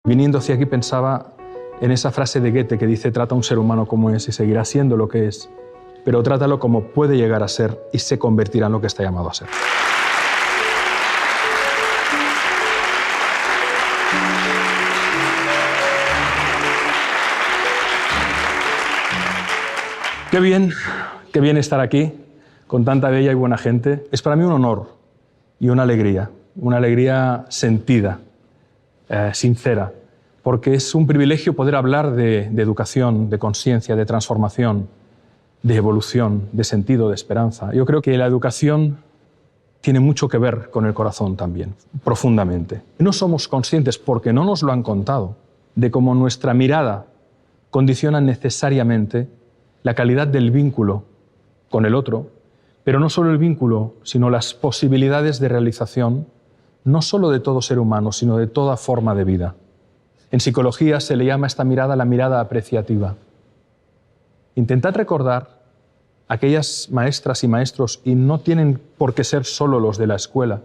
Viniendo hacia aquí pensaba en esa frase de Goethe que dice: trata a un ser humano como es y seguirá siendo lo que es, pero trátalo como puede llegar a ser y se convertirá en lo que está llamado a ser. Qué bien estar aquí con tanta bella y buena gente. Es para mí un honor y una alegría sentida, sincera, porque es un privilegio poder hablar de educación, de conciencia, de transformación, de evolución, de sentido, de esperanza. Yo creo que la educación tiene mucho que ver con el corazón también, profundamente. No somos conscientes, porque no nos lo han contado, de cómo nuestra mirada condiciona necesariamente la calidad del vínculo con el otro, pero no solo el vínculo, sino las posibilidades de realización, no solo de todo ser humano, sino de toda forma de vida. En psicología se le llama a esta mirada la mirada apreciativa. Intentad recordar aquellas maestras y maestros, y no tienen por qué ser solo los de la escuela,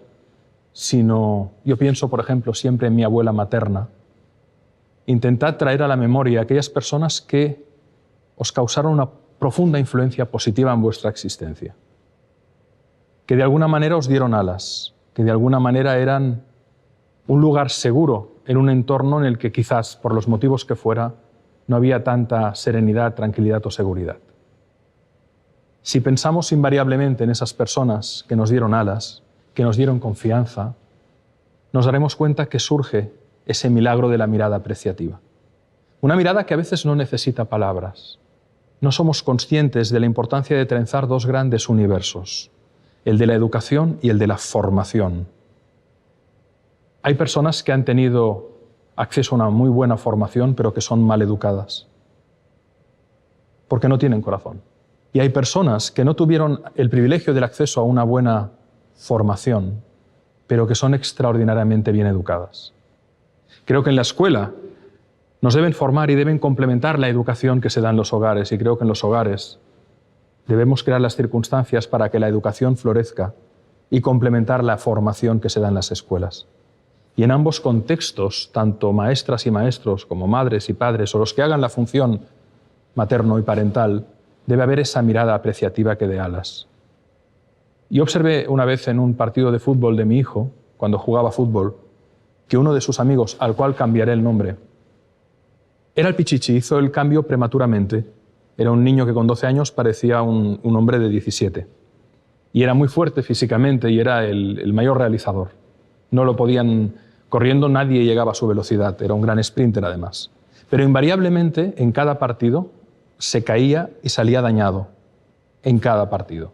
sino, yo pienso, por ejemplo, siempre en mi abuela materna. Intentad traer a la memoria aquellas personas que os causaron una profunda influencia positiva en vuestra existencia, que de alguna manera os dieron alas, que de alguna manera eran un lugar seguro en un entorno en el que quizás, por los motivos que fuera, no había tanta serenidad, tranquilidad o seguridad. Si pensamos invariablemente en esas personas que nos dieron alas, que nos dieron confianza, nos daremos cuenta que surge ese milagro de la mirada apreciativa. Una mirada que a veces no necesita palabras. No somos conscientes de la importancia de trenzar dos grandes universos, el de la educación y el de la formación. Hay personas que han tenido acceso a una muy buena formación, pero que son mal educadas, porque no tienen corazón. Y hay personas que no tuvieron el privilegio del acceso a una buena formación, pero que son extraordinariamente bien educadas. Creo que en la escuela nos deben formar y deben complementar la educación que se da en los hogares, y creo que en los hogares debemos crear las circunstancias para que la educación florezca y complementar la formación que se da en las escuelas. Y en ambos contextos, tanto maestras y maestros como madres y padres, o los que hagan la función materno y parental, debe haber esa mirada apreciativa que dé alas. Yo observé una vez en un partido de fútbol de mi hijo, cuando jugaba fútbol, que uno de sus amigos, al cual cambiaré el nombre, era el Pichichi, hizo el cambio prematuramente. Era un niño que con 12 años parecía un hombre de 17. Y era muy fuerte físicamente y era el mayor realizador. No lo podían, corriendo nadie llegaba a su velocidad, era un gran sprinter además. Pero invariablemente en cada partido se caía y salía dañado, en cada partido.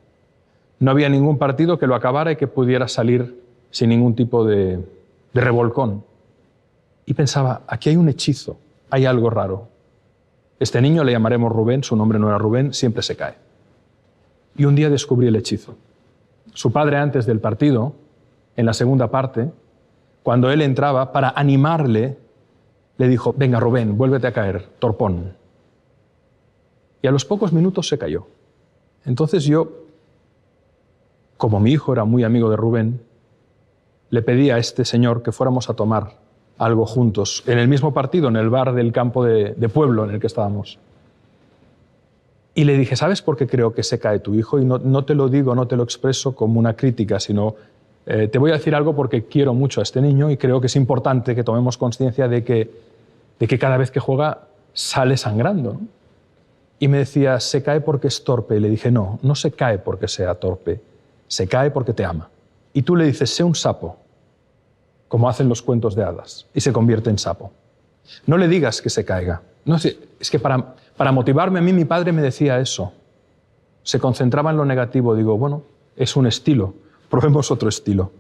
No había ningún partido que lo acabara y que pudiera salir sin ningún tipo de revolcón. Y pensaba, aquí hay un hechizo. Hay algo raro. Este niño le llamaremos Rubén, su nombre no era Rubén, siempre se cae. Y un día descubrí el hechizo. Su padre, antes del partido, en la segunda parte, cuando él entraba, para animarle, le dijo: venga Rubén, vuélvete a caer, torpón. Y a los pocos minutos se cayó. Entonces yo, como mi hijo era muy amigo de Rubén, le pedí a este señor que fuéramos a tomar algo juntos, en el mismo partido, en el bar del campo de pueblo en el que estábamos. Y le dije: ¿sabes por qué creo que se cae tu hijo? Y no te lo digo, no te lo expreso como una crítica, sino te voy a decir algo porque quiero mucho a este niño y creo que es importante que tomemos conciencia de que cada vez que juega sale sangrando, ¿no? Y me decía: se cae porque es torpe. Y le dije: no se cae porque sea torpe, se cae porque te ama. Y tú le dices: sé un sapo, como hacen los cuentos de hadas, y se convierte en sapo. No le digas que se caiga. No, es que para motivarme a mí, mi padre me decía eso. Se concentraba en lo negativo. Digo, bueno, es un estilo, probemos otro estilo.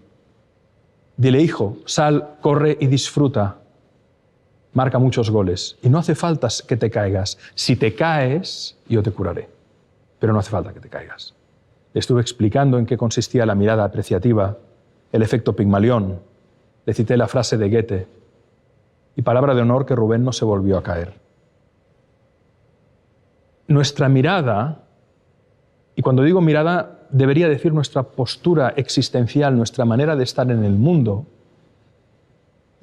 Dile: hijo, sal, corre y disfruta. Marca muchos goles. Y no hace falta que te caigas. Si te caes, yo te curaré. Pero no hace falta que te caigas. Le estuve explicando en qué consistía la mirada apreciativa, el efecto Pigmalión. Le cité la frase de Goethe, y palabra de honor que Rubén no se volvió a caer. Nuestra mirada, y cuando digo mirada, debería decir nuestra postura existencial, nuestra manera de estar en el mundo,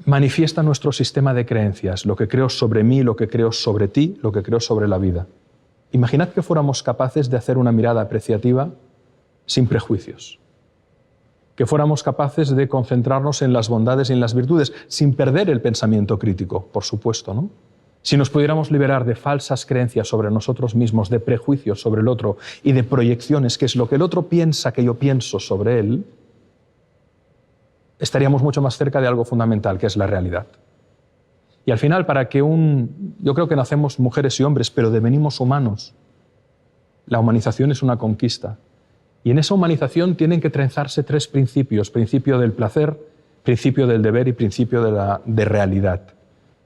manifiesta nuestro sistema de creencias, lo que creo sobre mí, lo que creo sobre ti, lo que creo sobre la vida. Imaginad que fuéramos capaces de hacer una mirada apreciativa sin prejuicios, que fuéramos capaces de concentrarnos en las bondades y en las virtudes, sin perder el pensamiento crítico, por supuesto, ¿no? Si nos pudiéramos liberar de falsas creencias sobre nosotros mismos, de prejuicios sobre el otro y de proyecciones, que es lo que el otro piensa que yo pienso sobre él, estaríamos mucho más cerca de algo fundamental, que es la realidad. Y al final, yo creo que nacemos mujeres y hombres, pero devenimos humanos. La humanización es una conquista. Y en esa humanización tienen que trenzarse tres principios: principio del placer, principio del deber y principio de realidad.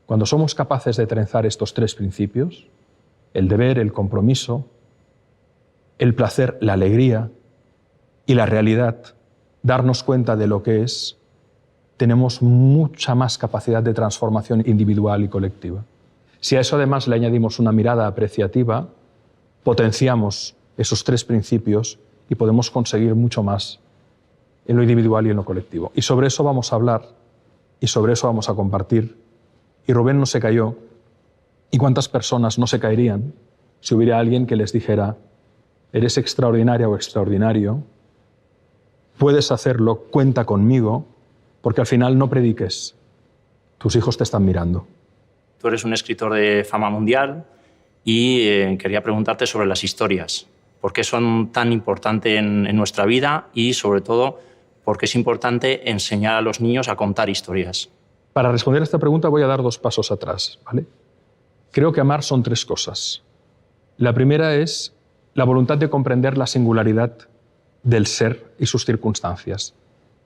Cuando somos capaces de trenzar estos tres principios, el deber, el compromiso, el placer, la alegría y la realidad, darnos cuenta de lo que es, tenemos mucha más capacidad de transformación individual y colectiva. Si a eso además le añadimos una mirada apreciativa, potenciamos esos tres principios y podemos conseguir mucho más en lo individual y en lo colectivo. Y sobre eso vamos a hablar y sobre eso vamos a compartir. Y Rubén no se cayó. ¿Y cuántas personas no se caerían si hubiera alguien que les dijera: eres extraordinaria o extraordinario, puedes hacerlo, cuenta conmigo, porque al final no prediques, tus hijos te están mirando? Tú eres un escritor de fama mundial y quería preguntarte sobre las historias. ¿Por qué son tan importantes en nuestra vida y, sobre todo, por qué es importante enseñar a los niños a contar historias? Para responder a esta pregunta voy a dar dos pasos atrás, ¿vale? Creo que amar son tres cosas. La primera es la voluntad de comprender la singularidad del ser y sus circunstancias.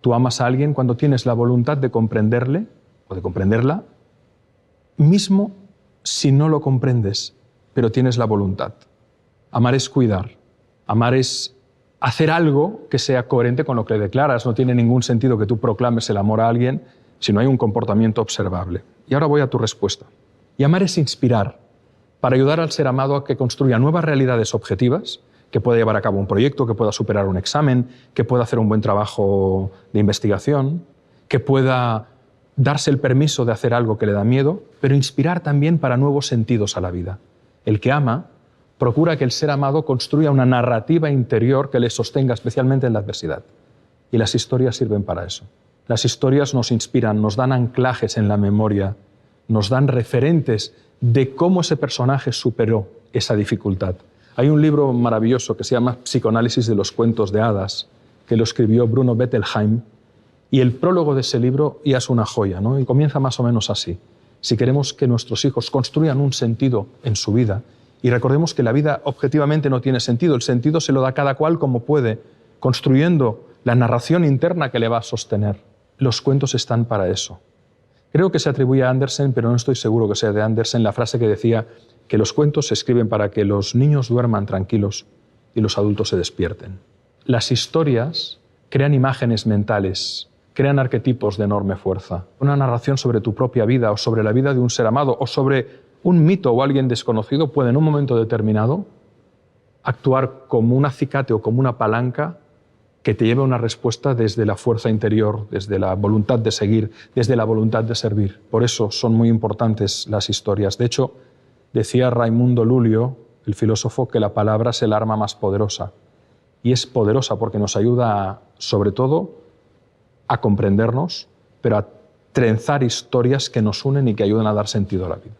Tú amas a alguien cuando tienes la voluntad de comprenderle o de comprenderla, mismo si no lo comprendes, pero tienes la voluntad. Amar es cuidar. Amar es hacer algo que sea coherente con lo que le declaras. No tiene ningún sentido que tú proclames el amor a alguien si no hay un comportamiento observable. Y ahora voy a tu respuesta. Y amar es inspirar, para ayudar al ser amado a que construya nuevas realidades objetivas, que pueda llevar a cabo un proyecto, que pueda superar un examen, que pueda hacer un buen trabajo de investigación, que pueda darse el permiso de hacer algo que le da miedo, pero inspirar también para nuevos sentidos a la vida. El que ama procura que el ser amado construya una narrativa interior que le sostenga especialmente en la adversidad. Y las historias sirven para eso. Las historias nos inspiran, nos dan anclajes en la memoria, nos dan referentes de cómo ese personaje superó esa dificultad. Hay un libro maravilloso que se llama Psicoanálisis de los cuentos de hadas, que lo escribió Bruno Bettelheim, y el prólogo de ese libro ya es una joya, ¿no? Y comienza más o menos así. Si queremos que nuestros hijos construyan un sentido en su vida, y recordemos que la vida objetivamente no tiene sentido, el sentido se lo da cada cual como puede, construyendo la narración interna que le va a sostener. Los cuentos están para eso. Creo que se atribuye a Andersen, pero no estoy seguro que sea de Andersen, la frase que decía que los cuentos se escriben para que los niños duerman tranquilos y los adultos se despierten. Las historias crean imágenes mentales, crean arquetipos de enorme fuerza. Una narración sobre tu propia vida o sobre la vida de un ser amado o sobre un mito o alguien desconocido puede en un momento determinado actuar como un acicate o como una palanca que te lleve a una respuesta desde la fuerza interior, desde la voluntad de seguir, desde la voluntad de servir. Por eso son muy importantes las historias. De hecho, decía Raimundo Lulio, el filósofo, que la palabra es el arma más poderosa. Y es poderosa porque nos ayuda, sobre todo, a comprendernos, pero a trenzar historias que nos unen y que ayudan a dar sentido a la vida.